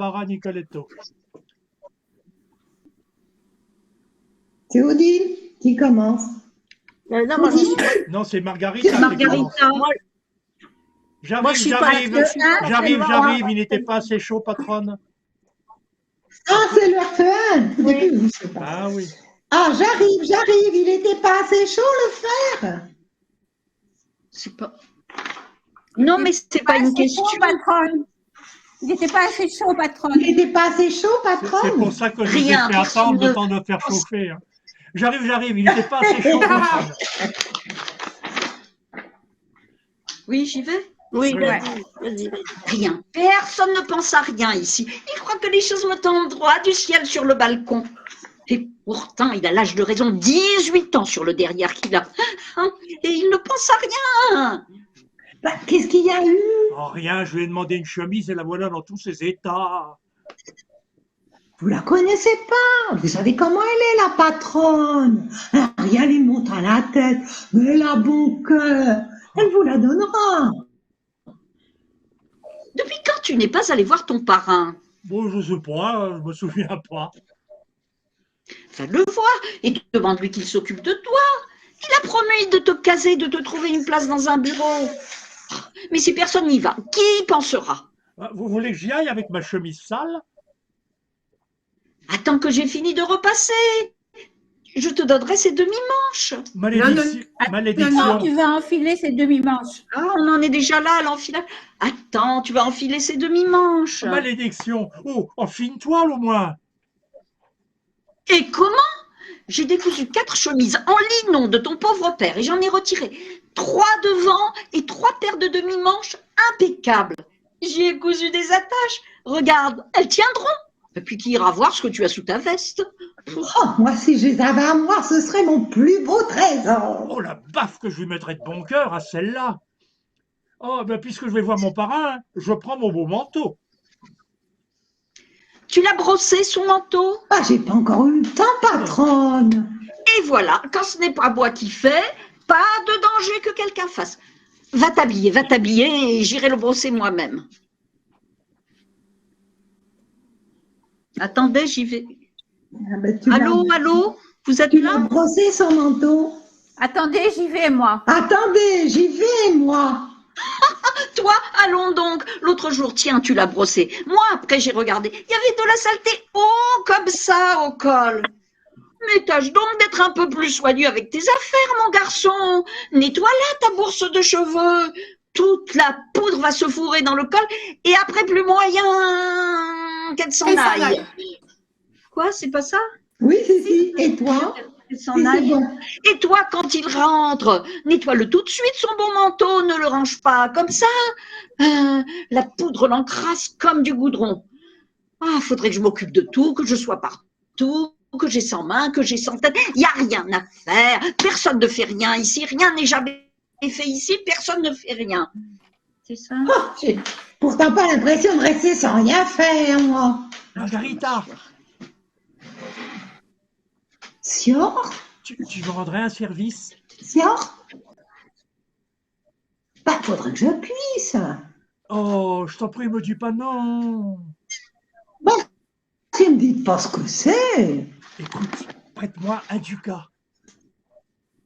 Barbara Nicoletto. C'est Odile qui commence. Non, moi, Non, c'est Margarita qui commence. Margarita. moi, J'arrive, je suis pas j'arrive, là, je suis pas j'arrive, il n'était pas assez chaud, patronne. Ah, c'est le fer. Oui. Je sais pas. Ah oui. Ah, j'arrive. Il n'était pas assez chaud, le fer. c'est pas. Non, mais c'est pas une question. patronne. Il n'était pas assez chaud, patronne. Il n'était pas assez chaud, C'est pour patronne. ça que je vous ai Rien, fait personne attendre ne- le temps de faire chauffer. Hein. J'arrive, il n'était pas assez chaud, patronne. Oui, j'y vais. Oui, Oui. ouais. Vas-y. Rien. Personne ne pense à rien ici. Il croit que les choses me tombent droit du ciel sur le balcon. Et pourtant, il a l'âge de raison, 18 ans sur le derrière qu'il a. Et il ne pense à rien. Bah, qu'est-ce qu'il y a eu? Oh, rien, je lui ai demandé une chemise et la voilà dans tous ses états. Vous la connaissez pas. Vous savez comment elle est, la patronne. Rien lui monte à la tête, mais elle a bon cœur. Elle vous la donnera. Depuis quand tu n'es pas allé voir ton parrain? Bon, je sais pas, je me souviens pas. Va le voir et demande-lui qu'il s'occupe de toi. Il a promis de te caser, de te trouver une place dans un bureau. Mais si personne n'y va, qui y pensera? Vous voulez que j'y aille avec ma chemise sale? Attends que j'ai fini de repasser. Je te donnerai ces demi-manches. Malédiction. Non, tu vas enfiler ces demi-manches. Ah, on en est déjà là à l'enfilage. Attends, tu vas enfiler ces demi-manches. Malédiction. Oh, enfile-toi au moins. Et comment? J'ai décousu 4 chemises en linon de ton pauvre père et j'en ai retiré 3 devant et 3 paires de demi-manches impeccables. J'y ai cousu des attaches. Regarde, elles tiendront. Et puis qui ira voir ce que tu as sous ta veste? Oh, moi, si je les avais à moi, ce serait mon plus beau trésor. Oh, la baffe que je lui mettrais de bon cœur à celle-là. Oh, ben puisque je vais voir mon parrain, je prends mon beau manteau. Tu l'as brossé son manteau? Ah, j'ai pas encore eu le temps, patronne. Et voilà, quand ce n'est pas moi qui fais, pas de danger que quelqu'un fasse. Va t'habiller et j'irai le brosser moi-même. Attendez, j'y vais. Ah, ben, Allô, vous êtes Tu l'as là? brossé son manteau. Attendez, j'y vais, moi. Attendez, j'y vais, moi. Toi, allons donc. L'autre jour, tiens, tu l'as brossé. Moi, après, j'ai regardé. Il y avait de la saleté. Oh, comme ça, au col. Mais tâche donc d'être un peu plus soigneux avec tes affaires, mon garçon. Nettoie-la, ta bourse de cheveux. Toute la poudre va se fourrer dans le col et après, plus moyen qu'elle s'en aille. Quoi, c'est pas ça? Oui, si. Et toi? Qu'elle s'en Si, c'est aille. bon. Et toi, quand il rentre, nettoie-le tout de suite, son bon manteau, ne le range pas comme ça. La poudre l'encrasse comme du goudron. Ah, faudrait que je m'occupe de tout, que je sois partout, que j'ai 100 mains, que j'ai 100 têtes. Il n'y a rien à faire. Personne ne fait rien ici. Rien n'est jamais fait ici. Personne ne fait rien. C'est ça? Oh, j'ai pourtant pas l'impression de rester sans rien faire, moi. Margarita, Sior? tu me rendrais un service? Sior? Bah, faudrait que je puisse. Oh, je t'en prie, me dis pas non. Bon, si me dites pas ce que c'est. Écoute, prête-moi un ducat.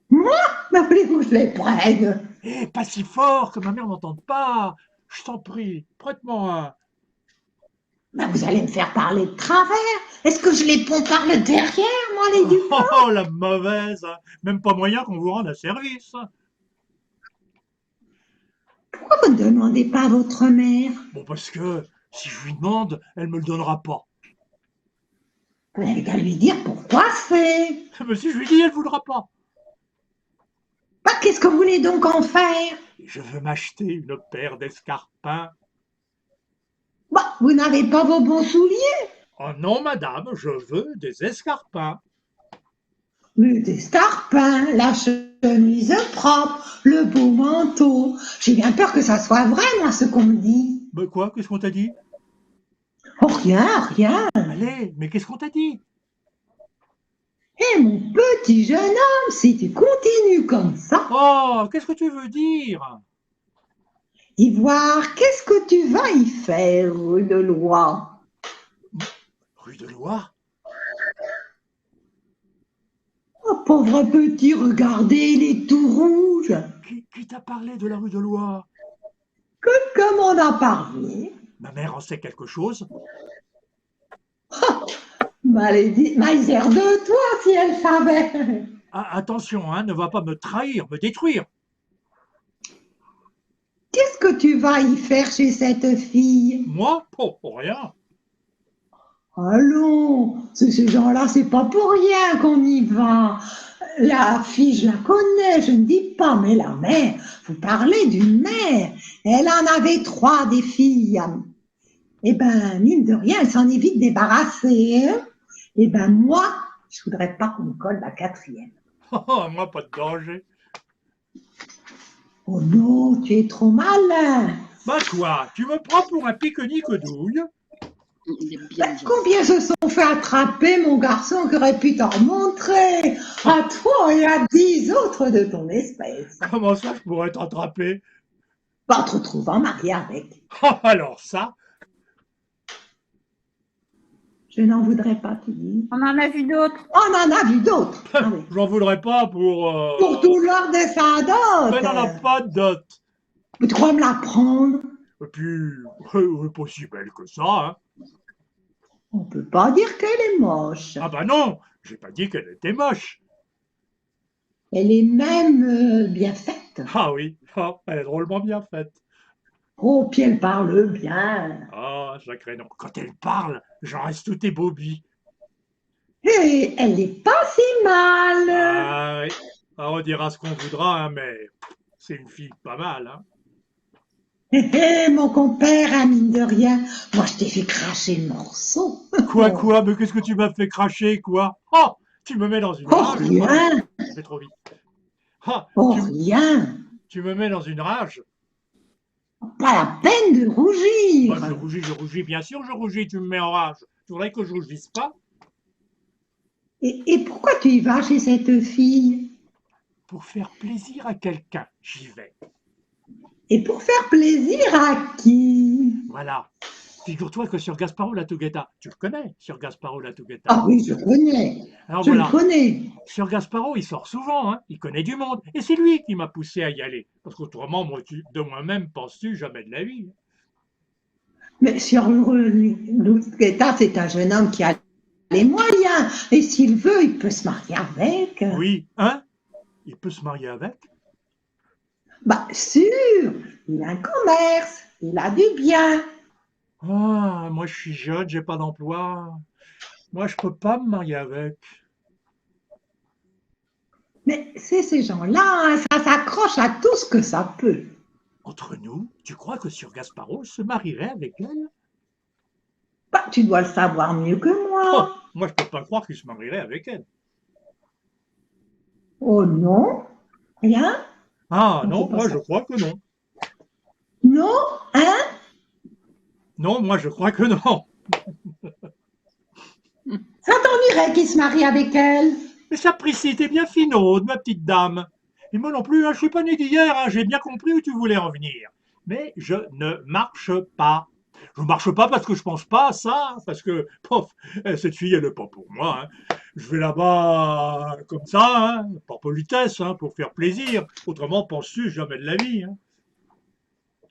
Moi? Mais voulez-vous que je les prenne? Eh, pas si fort que ma mère n'entende pas. Je t'en prie, prête-moi un. Bah, vous allez me faire parler de travers. Est-ce que je les pompe par le derrière, moi, les ducats? Oh, la mauvaise. Même pas moyen qu'on vous rende un service. Pourquoi vous ne demandez pas à votre mère? Bon, parce que si je lui demande, elle me le donnera pas. Vous n'avez qu'à lui dire pourquoi c'est. Mais si je lui dis, elle voudra pas. Bah, qu'est-ce que vous voulez donc en faire? Je veux m'acheter une paire d'escarpins. Bah, vous n'avez pas vos bons souliers. Oh non, madame, je veux des escarpins. Mais des escarpins, la chemise propre, le beau manteau. J'ai bien peur que ça soit vrai, moi, ce qu'on me dit. Mais quoi? Qu'est-ce qu'on t'a dit? Oh, rien. Allez, mais qu'est-ce qu'on t'a dit? Eh, mon petit jeune homme, si tu continues comme ça, Oh, qu'est-ce que tu veux dire? Ivoire, qu'est-ce que tu vas y faire de loi? Rue de Loire? Oh, pauvre petit, regardez, il est tout rouge. Qui t'a parlé de la rue de Loire? Comme on a parlé. Ma mère en sait quelque chose? Malédie, misère de toi si elle savait. Ah, attention, hein, ne va pas me trahir, me détruire. Qu'est-ce que tu vas y faire chez cette fille? Moi? Pour rien. Allons, ces gens-là, c'est pas pour rien qu'on y va. La fille, je la connais, je ne dis pas, mais la mère, vous parlez d'une mère. Elle en avait 3 des filles. Eh ben, mine de rien, elle s'en est vite débarrassée. Hein. Eh ben, moi, je voudrais pas qu'on me colle la 4e. Oh, moi, pas de danger. Oh non, tu es trop malin. Bah quoi, tu me prends pour un pique-nique douille? Il est bien. Combien se sont fait attraper, mon garçon, qui aurait pu t'en remontrer à toi et à 10 autres de ton espèce. Comment ça, je pourrais t'attraper? Pas te retrouvant marié avec. Oh, alors ça, Je n'en voudrais pas, tu dis. On en a vu d'autres. On en a vu d'autres. Ah oui. j'en voudrais pas pour... Pour tout l'heure de sa Mais n'en a dot. pas de dot. Tu crois me la prendre? Et puis, pas si belle que ça, hein. On peut pas dire qu'elle est moche. Ah bah non, j'ai pas dit qu'elle était moche. Elle est même bien faite. Ah oui, ah, elle est drôlement bien faite. Oh, puis elle parle bien. Ah, sacré non. Quand elle parle, j'en reste tout ébaubie. Et elle n'est pas si mal. Ah oui, ah, on dira ce qu'on voudra, hein, mais c'est une fille pas mal, hein. Mon compère, hein, mine de rien, moi je t'ai fait cracher le morceau. Quoi, mais qu'est-ce que tu m'as fait cracher, quoi? Oh, tu me mets dans une Oh, rage. rien, Je vais trop vite. Ah, oh, rien. tu me mets dans une rage. Pas la peine de rougir. Moi, je rougis, bien sûr, je rougis, tu me mets en rage. Tu voudrais que je rougisse pas? Et pourquoi tu y vas chez cette fille? Pour faire plaisir à quelqu'un, j'y vais. Et pour faire plaisir à qui? Voilà. Figure-toi que Sir Gasparo Lattughetta, tu le connais, Sir Gasparo Lattughetta. Ah oui, je connais. Alors Je voilà, le connais. Sir Gasparo, il sort souvent, hein, il connaît du monde. Et c'est lui qui m'a poussé à y aller. Parce qu'autrement, de moi-même, penses-tu, jamais de la vie. Mais Sir Louis-Guetta, c'est un jeune homme qui a les moyens. Et s'il veut, il peut se marier avec. Oui, hein? Il peut se marier avec? Bah, sûr. Il a un commerce. Il a du bien. Ah, moi je suis jeune, j'ai pas d'emploi. Moi je peux pas me marier avec. Mais c'est ces gens-là, hein, ça s'accroche à tout ce que ça peut. Entre nous, tu crois que Sir Gasparo se marierait avec elle? Bah, tu dois le savoir mieux que Oh, moi. moi je peux pas croire qu'il se marierait avec elle. Oh non? Rien? Ah On non, peut pas moi ça. je crois que non. Non? Hein? Non, moi je crois que non. Ça t'ennuierait qu'il se marie avec elle? Mais Sapristi, t'es bien finaude, ma petite dame. Et moi non plus, hein, je suis pas né d'hier, hein, j'ai bien compris où tu voulais en venir. Mais je ne marche pas. Je ne marche pas parce que je pense pas à ça, parce que, pof, cette fille, elle n'est pas pour moi. Hein. Je vais là-bas comme ça, hein, par politesse, hein, pour faire plaisir. Autrement, penses-tu jamais de la vie. Hein.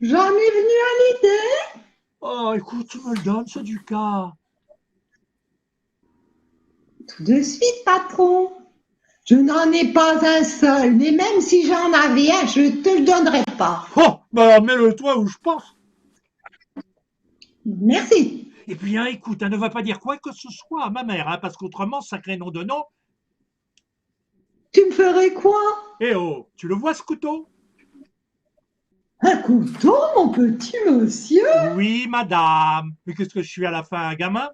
J'en ai venu à l'idée. Oh, écoute, tu me le donnes, c'est du cas. Tout de suite, patron. Je n'en ai pas un seul, mais même si j'en avais un, je te le donnerais pas. Oh, bah mets-le toi où je pense. Merci. Et puis, hein, écoute, ne va pas dire quoi que ce soit à ma mère, hein, parce qu'autrement, sacré nom de nom. Tu me ferais quoi? Eh oh, tu le vois ce couteau? Un couteau, mon petit monsieur? Oui, madame. Mais qu'est-ce que je suis à la fin, un gamin?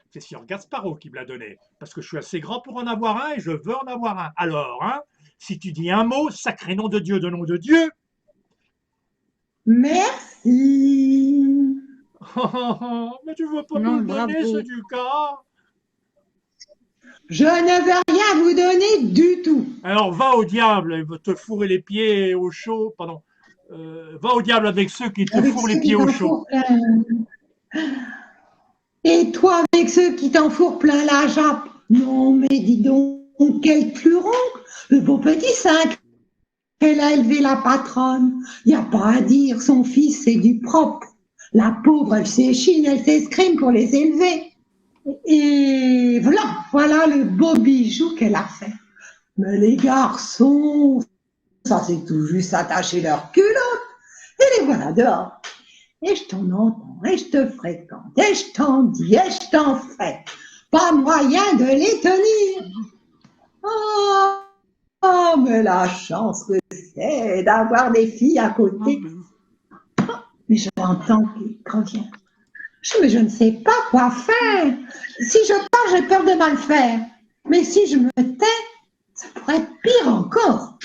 C'est Sir Gasparo qui me l'a donné, parce que je suis assez grand pour en avoir un et je veux en avoir un. Alors, hein, si tu dis un mot, sacré nom de Dieu, Merci. mais tu veux pas Non, me le donner, bravo. c'est du cas. Je ne veux rien vous donner du tout. Alors, va au diable, il veut te fourrer les pieds au chaud, pardon. Va au diable avec ceux qui te Avec fourrent les ceux qui pieds au t'en chaud. font plein. Et toi, avec ceux qui t'enfourent plein la jappe? Non, mais dis donc, quel cluron! Le beau petit sein qu'elle a élevé la patronne. Il n'y a pas à dire, son fils, c'est du propre. La pauvre, elle s'échine, elle s'escrime pour les élever. Et voilà le beau bijou qu'elle a fait. Mais les garçons, ça c'est tout juste attacher leur culotte. Et les voilà dehors. Et je t'en entends, et je te fréquente, et je t'en dis, et je t'en fais. Pas moyen de les tenir. Oh, oh, mais la chance que c'est d'avoir des filles à côté. Mais j'entends qu'il revient. Mais je ne sais pas quoi faire. Si je pars, j'ai peur de mal faire. Mais si je me tais, ça pourrait être pire encore.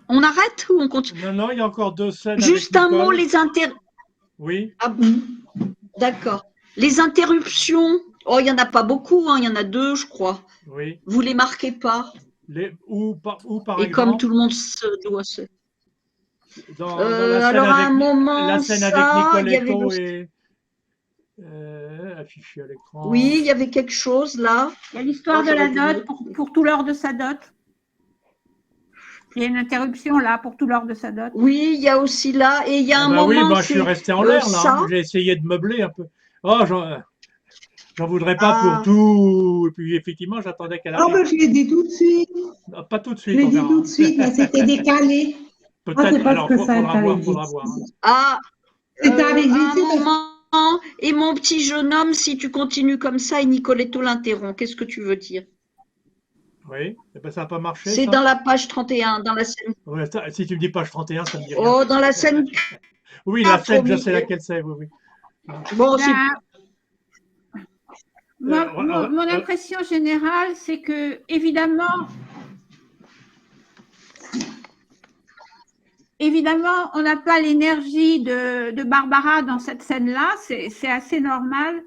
On arrête ou on continue? Non, non, il y a encore 2 scènes. Juste avec un mot, Nicole. Oui. Ah, d'accord. Les interruptions, oh, il n'y en a pas beaucoup, hein, il y en a 2, je crois. Oui. Vous les marquez pas. Où par Et exemple, comme tout le monde se doit se... dans la scène alors à un avec, moment, la scène avec ça, il y avait Nicoletto le... et affiché à l'écran. Oui, il y avait quelque chose là. Il y a l'histoire de la dot pour tout l'or de sa dot. Il y a une interruption là pour tout l'or de sa dot. Oui, il y a aussi là. Et il y a un bah moment, oui, bah, je suis resté en l'air là. ça. J'ai essayé de meubler un peu. Oh, j'en voudrais pas pour Ah. tout. Et puis effectivement, j'attendais qu'elle Ah, arrive. ben je l'ai dit tout de suite. Ah, pas tout de Je suite, l'ai on dit verra. tout de suite, mais c'était décalé. Ah, Peut-être. c'est parce Alors, que ça faudra voir, allait faudra vite. voir. Ah, C'était avec à un Jessie, parce moment, et mon petit jeune homme, si tu continues comme ça, et Nicoletto l'interrompt, qu'est-ce que tu veux dire? Oui, eh ben, ça n'a pas marché. C'est ça dans la page 31, dans la scène. Ouais, si tu me dis page 31, ça me dit rien. Oh, dans la scène Oui, la 4 scène, au je sais milieu. laquelle c'est. Oui, oui. Bon, c'est... Ben, mon impression générale, c'est que, évidemment, on n'a pas l'énergie de Barbara dans cette scène-là, c'est assez normal,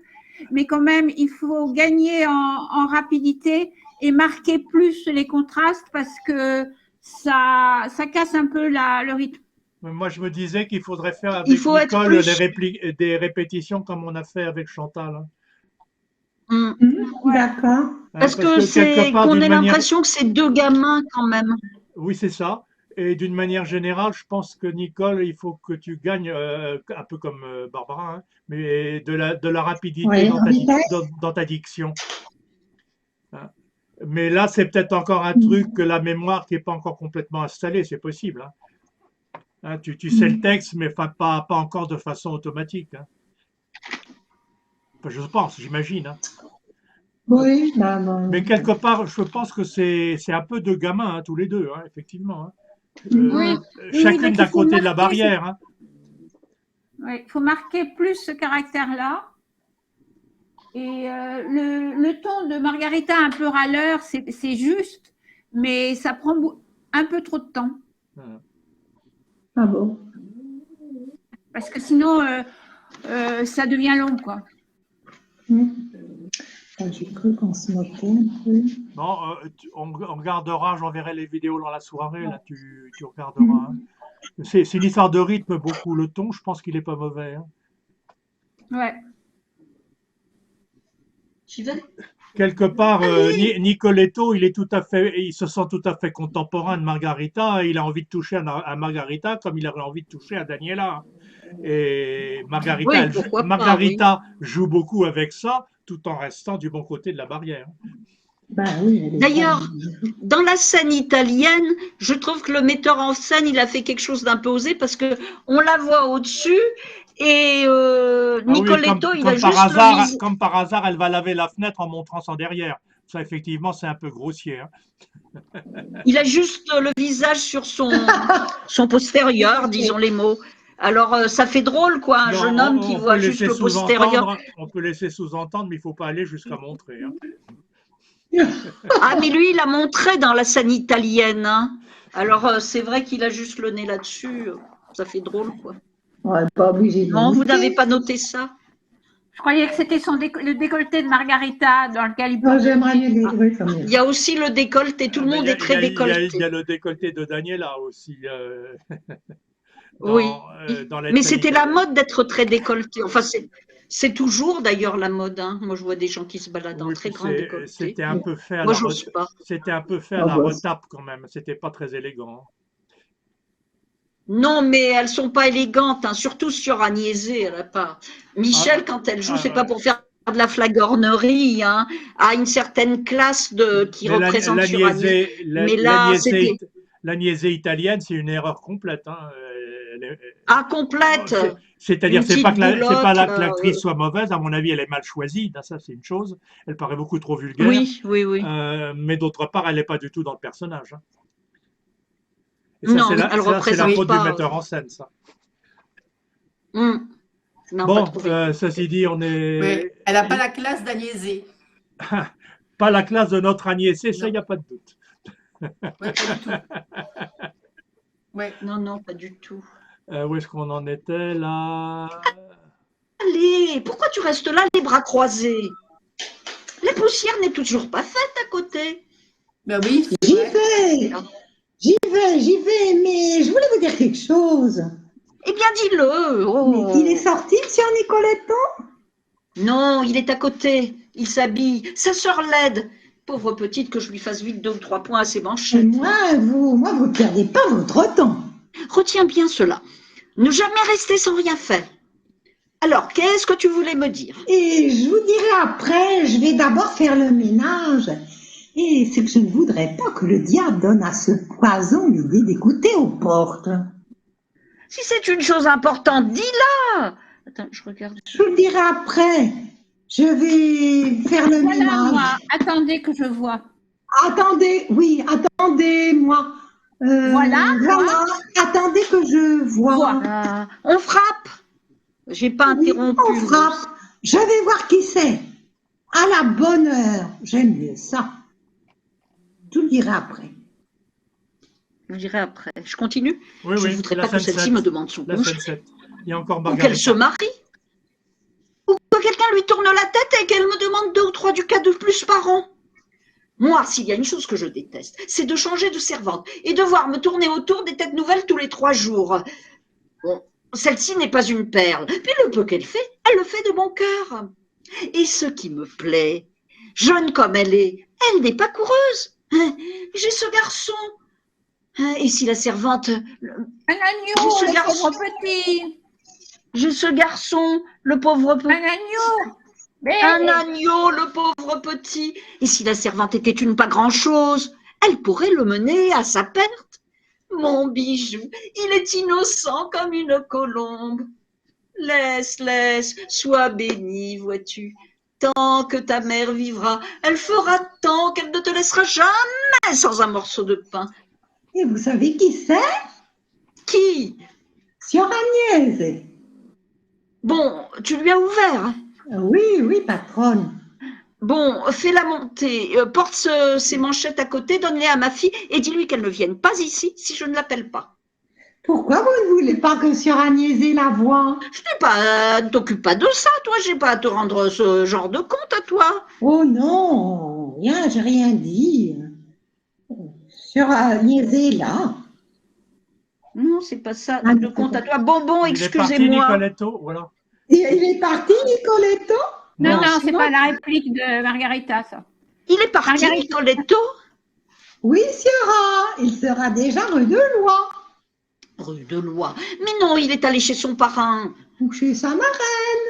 mais quand même, il faut gagner en rapidité et marquer plus les contrastes parce que ça casse un peu le rythme. Moi, je me disais qu'il faudrait faire avec Il faut être Nicole plus... des répétitions comme on a fait avec Chantal. Hein. D'accord. Parce Parce que quelque c'est part, qu'on d'une ait manière... l'impression que c'est 2 gamins quand même. Oui, c'est ça. Et d'une manière générale, je pense que Nicole, il faut que tu gagnes, un peu comme Barbara, hein, mais de la rapidité Oui, dans en vitesse. dans ta diction. Hein. Mais là, c'est peut-être encore un truc que la mémoire qui n'est pas encore complètement installée, c'est possible. Hein. Hein, tu sais le texte, mais pas encore de façon automatique. Hein. Enfin, je pense, j'imagine. Hein. Oui, maman. Mais quelque part, je pense que c'est un peu de gamins, hein, tous les deux, hein, effectivement. Hein. Oui, Chacune donc d'un il faut côté de la marquer barrière. Hein. Oui, il faut marquer plus ce caractère-là. Et le ton de Margarita un peu râleur, c'est juste, mais ça prend un peu trop de temps. Ah bon? Parce que sinon, ça devient long, quoi. J'ai cru qu'on se moquait un peu. Non, on regardera, j'enverrai les vidéos dans la soirée, là, tu regarderas. Hein. C'est une histoire de rythme, beaucoup. Le ton, je pense qu'il n'est pas mauvais. Hein. Ouais. J'y vais. Quelque part, Nicoletto, il se sent tout à fait contemporain de Margarita. Il a envie de toucher à Margarita comme il aurait envie de toucher à Daniela. Et Margarita, Oui, Margarita joue beaucoup avec ça, tout en restant du bon côté de la barrière. Ben oui, d'ailleurs, dans la scène italienne, je trouve que le metteur en scène, il a fait quelque chose d'un peu osé parce que on la voit au-dessus et Nicoletto, il a juste comme par hasard, elle va laver la fenêtre en montrant son derrière. Ça, effectivement, c'est un peu grossier. Hein. Il a juste le visage sur son postérieur, disons les mots. Alors, ça fait drôle, quoi, un jeune homme qui voit juste le postérieur. On peut laisser sous-entendre, mais il ne faut pas aller jusqu'à montrer. Hein. Ah, mais lui, il a montré dans la scène italienne. Hein. Alors, c'est vrai qu'il a juste le nez là-dessus. Ça fait drôle, quoi. Ouais, pas obligé de non, vous n'avez pas noté ça? Je croyais que c'était le décolleté de Margarita dans lequel il peut. J'aimerais mieux découvrir ça. Il y a aussi le décolleté. Tout le monde est très décolleté. Il y a le décolleté de Daniela aussi. Oui. dans Mais c'était la italienne. mode d'être très décolleté. Enfin, c'est toujours d'ailleurs la mode. Hein. Moi, je vois des gens qui se baladent en Oui, très puis grand décolleté. c'était un peu fait à Moi, la j'ose pas. c'était un peu fait à Ah la bah, retape quand même. C'était pas très élégant. Non, mais elles sont pas élégantes, hein, surtout sur Agnès, elle a pas. Michel, Ah, quand elle joue, ah, c'est pas ouais. pour faire de la flagornerie, hein, à une certaine classe qui Mais représente sur Agnès. Mais là, c'était la niaisée italienne, c'est une erreur complète. Hein. Oh, incomplète. c'est-à-dire, Une petite c'est pas boulotte, là que là. l'actrice soit mauvaise. À mon avis, elle est mal choisie. Ça, c'est une chose. Elle paraît beaucoup trop vulgaire. Oui, oui, oui. Mais d'autre part, elle n'est pas du tout dans le personnage. Hein. Et Non, elle ça, c'est la représente Oui, faute du pas. metteur en scène, ça. Non, pas Bon, trouvé. ceci dit, on oui. est Elle n'a pas la classe d'Agnès. pas la classe de notre Agnès, ça, il Non, n'y a pas de doute. ouais, pas du tout. Ouais. Non, non, pas du tout. Où est-ce qu'on en était là? Allez, pourquoi tu restes là, les bras croisés? La poussière n'est toujours pas faite à côté. Ben oui, c'est J'y vrai. vais, j'y vais, mais je voulais vous dire quelque chose. Eh bien, dis-le. Mais Oh. il est sorti, monsieur Nicoletto? Non, il est à côté. Il s'habille. Sa sœur l'aide. Pauvre petite, que je lui fasse vite 2 ou 3 points à ses Et manchettes. moi, vous perdez pas votre temps. Retiens bien cela. Ne jamais rester sans rien faire. Alors, qu'est-ce que tu voulais me dire? Et je vous dirai après, je vais d'abord faire le ménage. Et c'est que je ne voudrais pas que le diable donne à ce poison l'idée d'écouter aux portes. Si c'est une chose importante, dis-la. Attends, je regarde. Je vous le dirai après. Je vais faire le Voilà, ménage. moi. Attendez que je vois. Attendez, oui, attendez, moi. Voilà, Voilà, attendez que je vois. Ah, on frappe. J'ai pas Oui, interrompu. on frappe. Je vais voir qui c'est. À la bonne heure. J'aime mieux ça. Je vous le dirai après. Je dirai après. Je continue. Oui, Je ne oui, voudrais la pas que scène celle-ci 7. me demande son La congé. scène 7. Il y a encore Ou qu'elle Margarita. se marie. Ou que quelqu'un lui tourne la tête et qu'elle me demande 2 ou 3 ducats de plus par an. Moi, s'il y a une chose que je déteste, c'est de changer de servante et devoir me tourner autour des têtes nouvelles tous les 3 jours. Bon, celle-ci n'est pas une perle, puis le peu qu'elle fait, elle le fait de bon cœur. Et ce qui me plaît, jeune comme elle n'est pas coureuse. J'ai ce garçon. Et si la servante... Un agneau, Ce le garçon. pauvre petit. J'ai ce garçon, le pauvre petit. Un agneau. Mais Un agneau, le pauvre petit. Et si la servante était une pas grand-chose, elle pourrait le mener à sa perte. Mon bijou, il est innocent comme une colombe. Laisse, sois béni, vois-tu. Tant que ta mère vivra, elle fera tant qu'elle ne te laissera jamais sans un morceau de pain. Et vous savez qui c'est? Qui? Signor Agnese. Bon, tu lui as ouvert. Hein. Oui, oui, patronne. Bon, fais-la monter, porte ses manchettes à côté, donne-les à ma fille et dis-lui qu'elle ne vienne pas ici si je ne l'appelle pas. Pourquoi vous ne voulez pas que Signor Agnese la voie? Je n'ai pas, ne t'occupe pas de ça, toi, j'ai pas à te rendre ce genre de compte à toi. Oh non, rien, j'ai rien dit. Signor Agnese est là. Non, c'est pas ça, Ah, de compte à toi. Bon, Il est parti, excusez-moi. Nicoletto. Voilà. Et il est parti, Nicoletto? non, Non, c'est sinon- pas la réplique de Margarita, ça. Il est parti, Margarita. Nicoletto. Oui, Signora, il sera déjà rue de Loi. Rue de Loi. Mais non, il est allé chez son parrain. Ou chez sa marraine.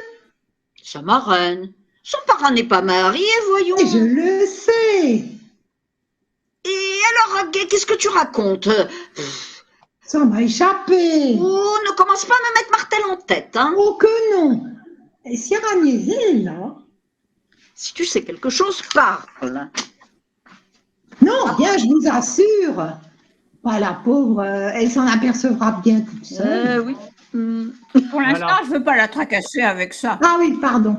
Sa marraine. Son parrain n'est pas marié, voyons. Et je le sais. Et alors, qu'est-ce que tu racontes? Ça m'a échappé. Oh, ne commence pas à me mettre Martel en tête, hein. Oh que non. Et Signor Agnese est là. Si tu sais quelque chose, parle. Non, bien, je vous assure. Pas la pauvre, elle s'en apercevra bien toute seule. Oui. Pour l'instant, Voilà. je veux pas la tracasser avec ça. Ah oui, pardon.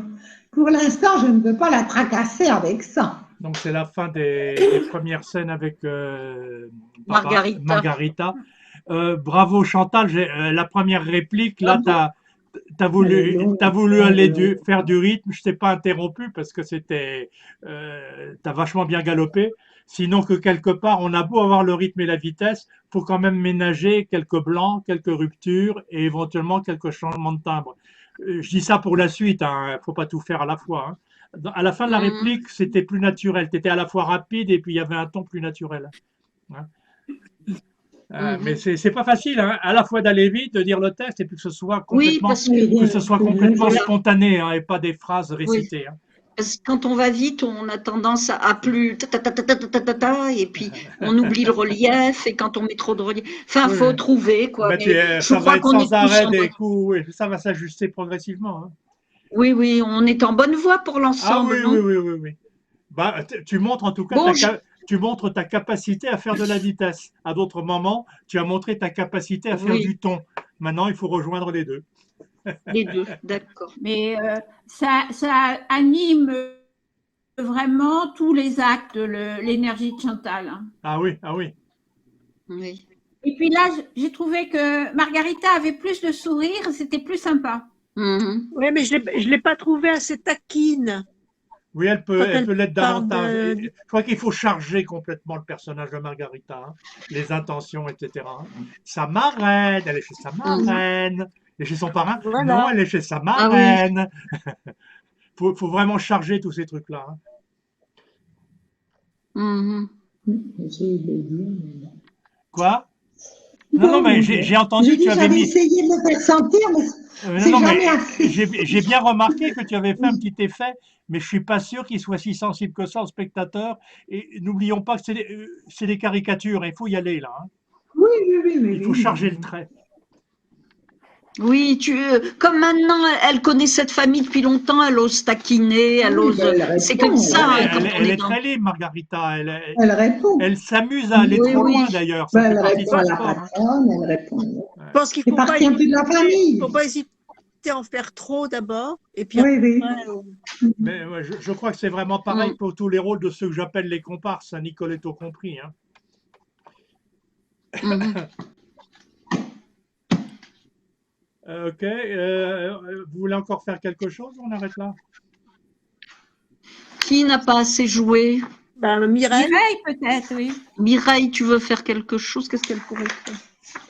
Pour l'instant, je ne veux pas la tracasser avec ça. Donc, c'est la fin des premières scènes avec Margarita. Bravo, Chantal. La première réplique, là, tu as voulu aller faire du rythme. Je t'ai pas interrompu parce que tu as vachement bien galopé. Sinon que quelque part, on a beau avoir le rythme et la vitesse, faut quand même ménager quelques blancs, quelques ruptures et éventuellement quelques changements de timbre. Je dis ça pour la suite, hein, faut pas tout faire à la fois, hein. À la fin de la réplique, c'était plus naturel. Tu étais à la fois rapide et puis il y avait un ton plus naturel, hein. Mais c'est pas facile, hein, à la fois d'aller vite, de dire le texte et puis que ce soit Oui, complètement, parce que ce soit complètement Voilà. spontané, hein, et pas des phrases récitées, hein. Parce que quand on va vite, on a tendance à plus ta, ta, ta, ta, ta, ta, ta, ta, ta, et puis on oublie le relief, et quand on met trop de relief, enfin, Oui, faut oui. trouver, quoi. Mais Mais je ça va crois être qu'on est sans arrêt tous en des bonne... coups, oui, ça va s'ajuster progressivement, hein. Oui, oui, on est en bonne voie pour Ah l'ensemble, oui, oui, non? oui, oui, oui. Bah, tu montres en tout cas Bon, tu montres ta capacité à faire de la vitesse. À d'autres moments, tu as montré ta capacité à faire oui, du ton. Maintenant, il faut rejoindre les deux. les deux, d'accord. Mais ça anime vraiment tous les actes, l'énergie de Chantal, hein. Ah oui, ah oui. Oui. Et puis là, j'ai trouvé que Margarita avait plus de sourire, c'était plus sympa. Mhm. Oui, mais je ne l'ai pas trouvée assez taquine Oui, elle quand peut elle l'être parle davantage. de. Et je crois qu'il faut charger complètement le personnage de Margarita, hein, les intentions, etc, hein. Sa marraine, elle est chez sa marraine. Elle est chez son parrain. Non, Voilà. elle est chez sa Ah oui, marraine. Faut vraiment charger tous ces trucs-là, hein. mhm. J'ai eu de le dire, mais bon. Quoi? Non, non, Non, mais mais j'ai entendu j'ai que tu dit, avais j'avais mis. essayé de le faire sentir, mais Non, c'est non, jamais mais assez. j'ai bien remarqué que tu avais fait un petit effet, mais je suis pas sûr qu'il soit si sensible que ça au spectateur. Et n'oublions pas que c'est des caricatures, il faut y aller là, hein. Oui, oui, oui, mais Il faut oui. charger le trait. Oui, comme maintenant elle connaît cette famille depuis longtemps, elle ose taquiner, elle Oui, ose. ben, elle C'est répond, comme ça, hein, Elle, quand elle- on elle est est dans. très libre, Margarita. elle répond. Elle s'amuse à aller Oui, trop loin oui. d'ailleurs. Ça Ben, fait elle partie de répond son à la sport, hein. patronne, elle répond. Je pense qu'il C'est ne faut pas partie un peu de la famille. faut pas hésiter à en faire trop d'abord. Et puis Oui, oui. après, Mais ouais, je crois que c'est vraiment pareil Mm. pour tous les rôles de ceux que j'appelle les comparses, hein, Nicoletto compris, hein. Mhm. Ok, vous voulez encore faire quelque chose? On arrête là. Qui n'a pas assez joué? Mireille, Mireille, peut-être, oui. Mireille, tu veux faire quelque chose? Qu'est-ce qu'elle pourrait faire?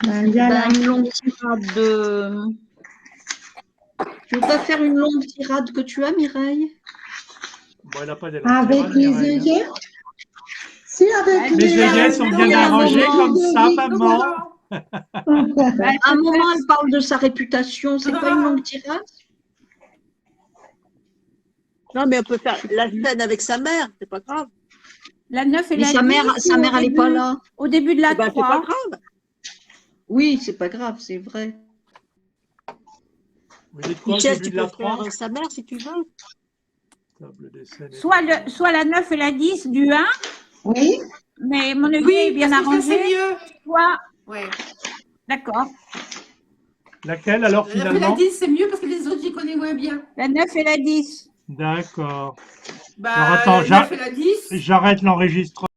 Ben, il y a Ben, la- une longue tirade de. Tu veux pas faire une longue tirade que tu as, Mireille? Bon, elle n'a pas des Avec tirades, les Mireille, hein. œillets. Si, avec Les œillets les sont il bien y a un arrangés moment- comme ça, maman. À un moment, elle parle de sa réputation. C'est pas une longue tirade? non, mais on peut faire la scène avec sa mère, c'est pas grave. La 9 et Mais la sa 10, mère, elle est pas là. au début de la Eh ben, c'est pas 3. grave. Oui, c'est pas grave, c'est vrai. Vous dites quoi au Michel, début tu de la peux faire 3? sa mère si tu veux. Table des scènes et Soit la 9 et la 10 du 1, Oui, mais mon œillet Oui, est bien parce que ça, arrangé. c'est mieux. Soit, Ouais. d'accord. Laquelle alors La finalement? 10, c'est mieux parce que les autres, j'y connais moins bien. La 9 et la 10. D'accord. Bah, Alors, attends, la 9 et la 10. j'arrête l'enregistrement.